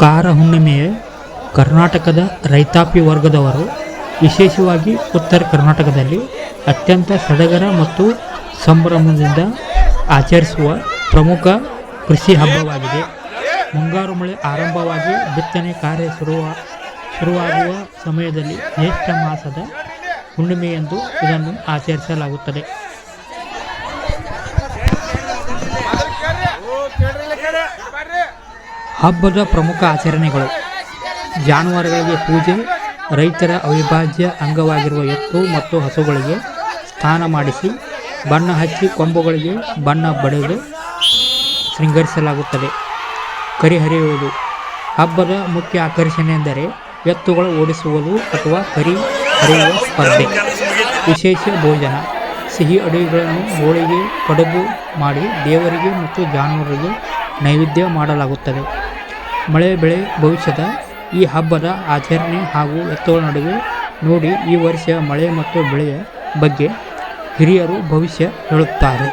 ಕಾರ ಹುಣ್ಣಿಮೆಯ ಕರ್ನಾಟಕದ ರೈತಾಪಿ ವರ್ಗದವರು, ವಿಶೇಷವಾಗಿ ಉತ್ತರ ಕರ್ನಾಟಕದಲ್ಲಿ ಅತ್ಯಂತ ಸಡಗರ ಮತ್ತು ಸಂಭ್ರಮದಿಂದ ಆಚರಿಸುವ ಪ್ರಮುಖ ಕೃಷಿ ಹಬ್ಬವಾಗಿದೆ. ಮುಂಗಾರು ಮಳೆ ಆರಂಭವಾಗಿ ಬಿತ್ತನೆ ಕಾರ್ಯ ಶುರುವಾಗುವ ಸಮಯದಲ್ಲಿ ಜ್ಯೇಷ್ಠ ಮಾಸದ ಹುಣ್ಣಿಮೆಯಂದು ಇದನ್ನು ಆಚರಿಸಲಾಗುತ್ತದೆ. ಹಬ್ಬದ ಪ್ರಮುಖ ಆಚರಣೆಗಳು: ಜಾನುವಾರುಗಳಿಗೆ ಪೂಜೆ, ರೈತರ ಅವಿಭಾಜ್ಯ ಅಂಗವಾಗಿರುವ ಎತ್ತು ಮತ್ತು ಹಸುಗಳಿಗೆ ಸ್ನಾನ ಮಾಡಿಸಿ ಬಣ್ಣ ಹಚ್ಚಿ ಕೊಂಬುಗಳಿಗೆ ಬಣ್ಣ ಬಳಿದು ಶೃಂಗರಿಸಲಾಗುತ್ತದೆ. ಕರಿ ಹರಿಯುವುದು: ಹಬ್ಬದ ಮುಖ್ಯ ಆಕರ್ಷಣೆ ಎಂದರೆ ಎತ್ತುಗಳು ಓಡಿಸುವುದು ಅಥವಾ ಕರಿ ಹರಿಯುವ ಸ್ಪರ್ಧೆ. ವಿಶೇಷ ಭೋಜನ: ಸಿಹಿ ಅಡುಗೆಗಳನ್ನು ಹೋಳಿಗೆ, ಕಡುಬು ಮಾಡಿ ದೇವರಿಗೆ ಮತ್ತು ಜಾನುವಾರುಗಳಿಗೆ ನೈವೇದ್ಯ ಮಾಡಲಾಗುತ್ತದೆ. ಮಳೆ ಬೆಳೆ ಭವಿಷ್ಯದ: ಈ ಹಬ್ಬದ ಆಚರಣೆ ಹಾಗೂ ಎತ್ತುಗಳ ನಡುವೆ ನೋಡಿ ಈ ವರ್ಷ ಮಳೆ ಮತ್ತು ಬೆಳೆಯ ಬಗ್ಗೆ ಹಿರಿಯರು ಭವಿಷ್ಯ ಹೇಳುತ್ತಾರೆ.